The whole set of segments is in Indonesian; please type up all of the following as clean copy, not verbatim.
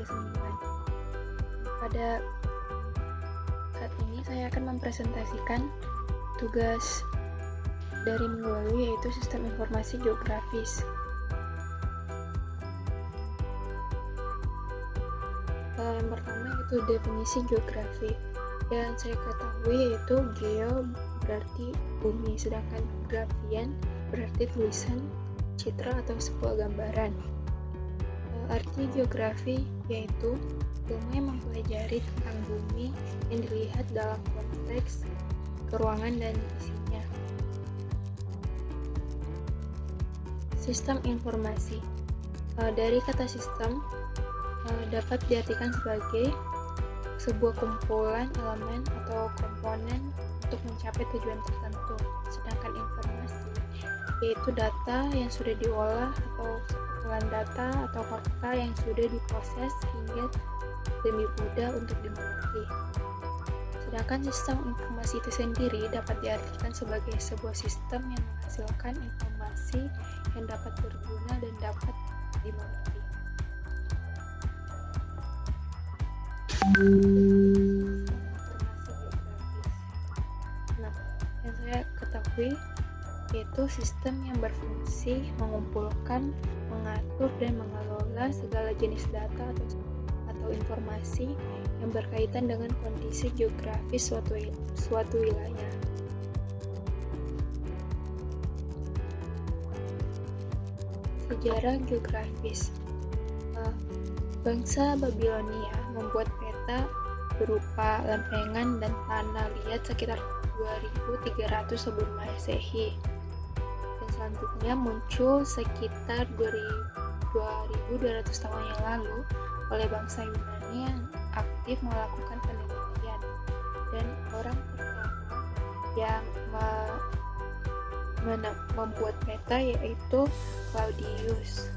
39. Pada saat ini saya akan mempresentasikan tugas dari minggu lalu, yaitu sistem informasi geografis. Yang pertama yaitu definisi geografi. Yang saya ketahui yaitu geo berarti bumi, sedangkan grafian berarti tulisan, citra atau sebuah gambaran. Arti geografi yaitu ilmu yang mempelajari tentang bumi yang dilihat dalam konteks keruangan dan isinya. Sistem informasi. Dari kata sistem dapat diartikan sebagai sebuah kumpulan elemen atau komponen untuk mencapai tujuan tertentu. Sedangkan informasi yaitu data yang sudah diolah atau kumpulan data atau fakta yang sudah diproses hingga lebih mudah untuk dimengerti. Sedangkan sistem informasi itu sendiri dapat diartikan sebagai sebuah sistem yang menghasilkan informasi yang dapat berguna dan dapat dimengerti. Informasi geografis. Yang saya ketahui yaitu sistem yang berfungsi mengumpulkan, mengatur, dan mengelola segala jenis data atau informasi yang berkaitan dengan kondisi geografis suatu wilayah. Sejarah geografis. Bangsa Babilonia membuat peta berupa lempengan dan tanah liat sekitar 2300 sebelum Masehi. Dan selanjutnya muncul sekitar 2200 tahun yang lalu oleh bangsa Yunani yang aktif melakukan penelitian, dan orang pertama yang membuat peta yaitu Claudius.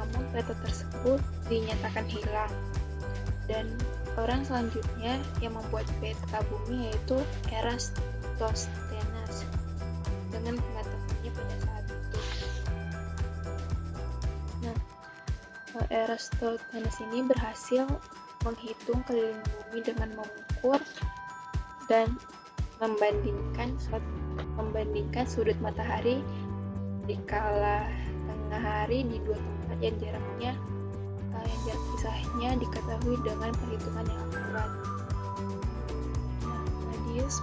Namun peta tersebut dinyatakan hilang, dan orang selanjutnya yang membuat peta bumi yaitu Eratosthenes dengan pengetahuannya pada saat itu. Eratosthenes ini berhasil menghitung keliling bumi dengan mengukur dan membandingkan sudut matahari di kala tengah hari di dua tempat yang jarak pisahnya diketahui dengan perhitungan yang akurat. Claudius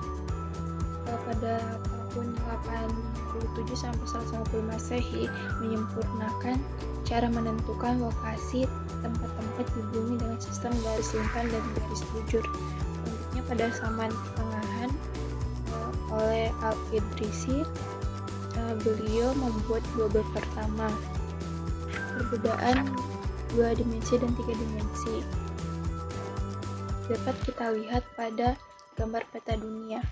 pada tahun 87 sampai 150 Masehi menyempurnakan cara menentukan lokasi tempat-tempat di bumi dengan sistem garis lingkar dan garis bujur. Selanjutnya pada zaman pertengahan oleh Al-Idrisi, beliau membuat global pertama, perbedaan 2 dimensi dan 3 dimensi. Dapat kita lihat pada gambar peta dunia.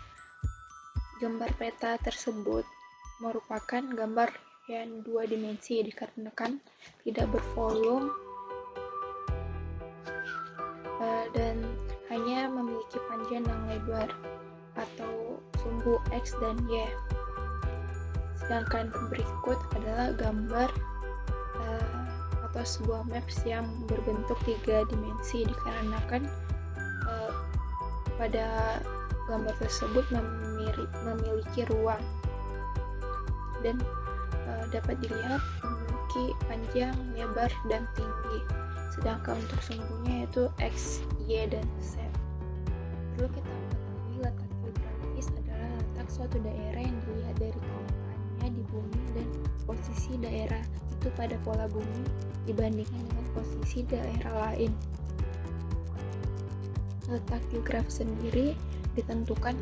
Gambar peta tersebut merupakan gambar yang 2 dimensi dikarenakan tidak bervolume dan hanya memiliki panjang dan lebar atau sumbu X dan Y. Sedangkan berikut adalah gambar atau sebuah maps yang berbentuk 3 dimensi dikarenakan pada gambar tersebut memiliki ruang dan dapat dilihat memiliki panjang, lebar, dan tinggi. Sedangkan untuk sumbunya yaitu X, Y, dan Z. Perlu kita mengetahui letak geografis adalah letak suatu daerah yang dilihat dari keadaannya di bumi dan posisi daerah itu pada pola bumi dibandingkan dengan posisi daerah lain. Letak geografis sendiri ditentukan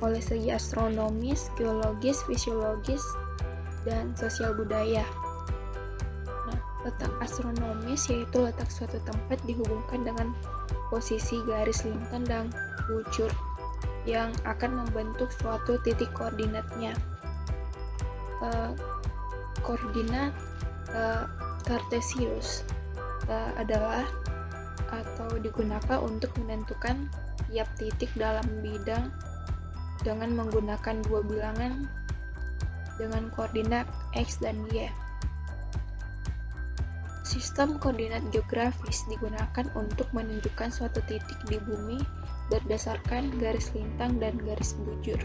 oleh segi astronomis, geologis, fisiologis, dan sosial budaya. Letak astronomis yaitu letak suatu tempat dihubungkan dengan posisi garis lintang dan bujur yang akan membentuk suatu titik koordinatnya. Koordinat Cartesius adalah atau digunakan untuk menentukan tiap titik dalam bidang dengan menggunakan 2 bilangan dengan koordinat X dan Y. Sistem koordinat geografis digunakan untuk menunjukkan suatu titik di bumi berdasarkan garis lintang dan garis bujur.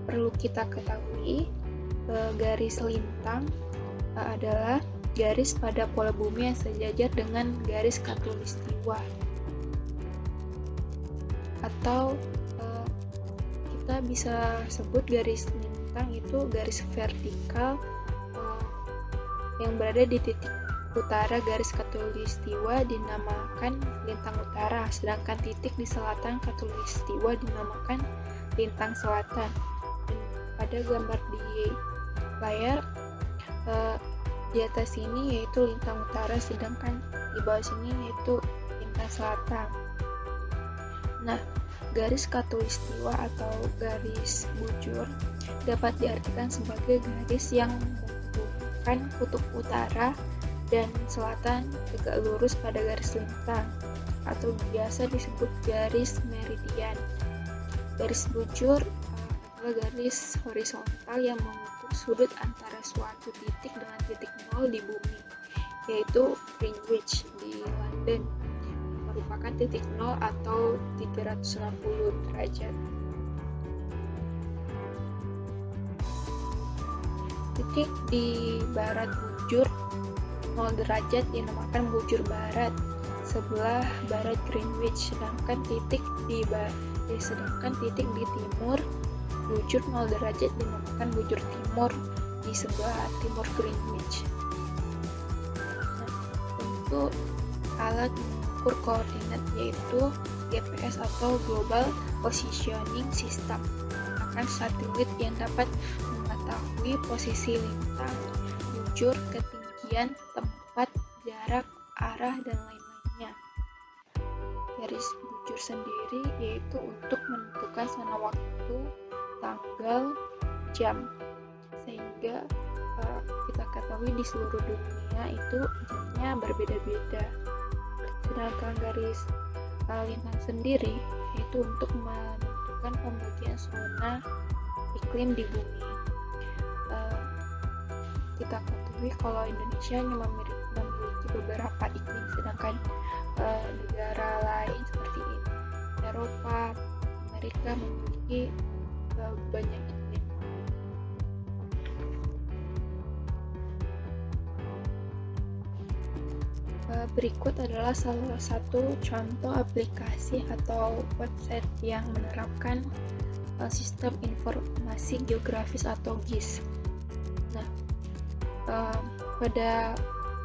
Perlu kita ketahui, garis lintang adalah garis pada pola bumi yang sejajar dengan garis khatulistiwa. Atau kita bisa sebut garis lintang itu garis vertikal yang berada di titik utara garis khatulistiwa dinamakan lintang utara, sedangkan titik di selatan khatulistiwa dinamakan lintang selatan. Dan pada gambar di layar di atas ini yaitu lintang utara, sedangkan di bawah sini yaitu lintang selatan. Nah, garis khatulistiwa atau garis bujur dapat diartikan sebagai garis yang menghubungkan kutub utara dan selatan tegak lurus pada garis lintang, atau biasa disebut garis meridian. Garis bujur adalah garis horizontal yang mengukur sudut antara suatu titik dengan titik nol di bumi, yaitu Greenwich di London, merupakan titik nol atau 360 derajat. Titik di barat bujur 0 derajat dinamakan bujur barat sebelah barat Greenwich, sedangkan titik di timur bujur 0 derajat dinamakan bujur timur di sebelah timur Greenwich. Nah, untuk alat mengukur koordinat yaitu GPS atau Global Positioning System, akan satelit yang dapat mengetahui posisi lintang, bujur, ketinggian, tempat, jarak, arah, dan lain-lainnya. Garis bujur sendiri yaitu untuk menentukan zona waktu, tanggal, jam, sehingga kita ketahui di seluruh dunia itu jamnya berbeda-beda. Sedangkan garis lintang sendiri yaitu untuk menentukan pembagian zona iklim di bumi. Kita ketahui kalau Indonesia hanya memiliki beberapa iklim, sedangkan negara lain seperti Eropa, Amerika memiliki banyak iklim. Berikut adalah salah satu contoh aplikasi atau website yang menerapkan sistem informasi geografis atau GIS. Nah, pada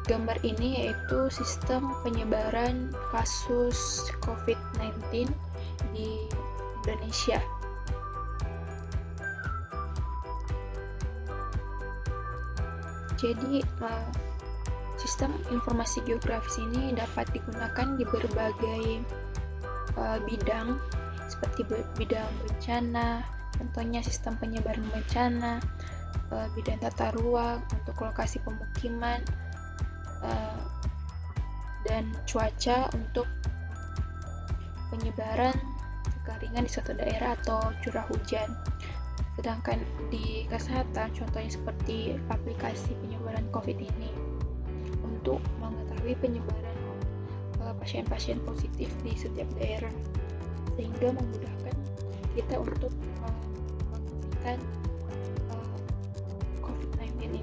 gambar ini yaitu sistem penyebaran kasus COVID-19 di Indonesia. Jadi, sistem informasi geografis ini dapat digunakan di berbagai bidang, seperti bidang bencana, contohnya sistem penyebaran bencana, bidang tata ruang untuk lokasi pemukiman, dan cuaca untuk penyebaran kekeringan di suatu daerah atau curah hujan. Sedangkan di kesehatan, contohnya seperti aplikasi penyebaran COVID ini untuk mengetahui penyebaran pasien-pasien positif di setiap daerah, sehingga memudahkan kita untuk menghentikan COVID-19 ini.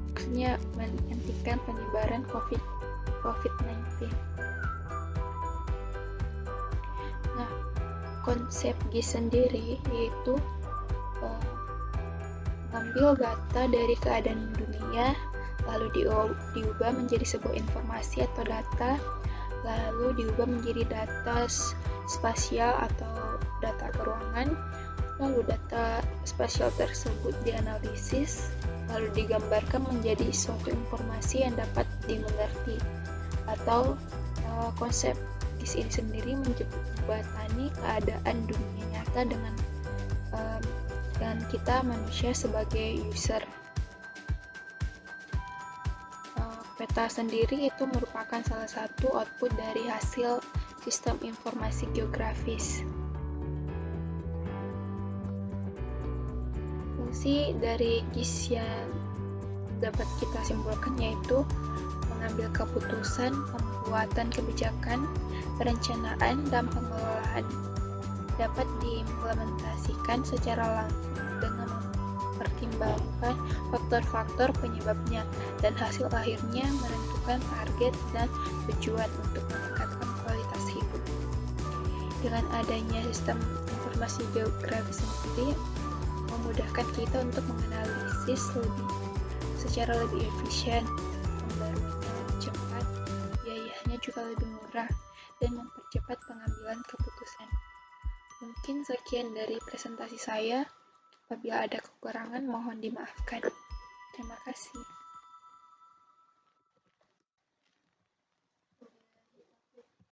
Maksudnya menghentikan penyebaran COVID-19. Nah, konsep GIS sendiri yaitu mengambil data dari keadaan dunia, lalu diubah menjadi sebuah informasi atau data, lalu diubah menjadi data spasial atau data keuangan, lalu data spasial tersebut dianalisis, lalu digambarkan menjadi suatu informasi yang dapat dimengerti. Atau konsep GIS ini sendiri menjembatani keadaan dunia nyata dengan kita manusia sebagai user. Peta sendiri itu merupakan salah satu output dari hasil sistem informasi geografis. Fungsi dari GIS yang dapat kita simpulkan yaitu mengambil keputusan, pembuatan kebijakan, perencanaan, dan pengelolaan dapat diimplementasikan secara langsung dengan mempertimbangkan faktor-faktor penyebabnya, dan hasil akhirnya menentukan target dan tujuan untuk meningkatkan kualitas hidup. Dengan adanya sistem informasi geografis sendiri memudahkan kita untuk menganalisis secara lebih efisien, pembaruannya lebih cepat, biayanya juga lebih murah, dan mempercepat pengambilan keputusan. Mungkin sekian dari presentasi saya. Apabila ada kekurangan, mohon dimaafkan. Terima kasih.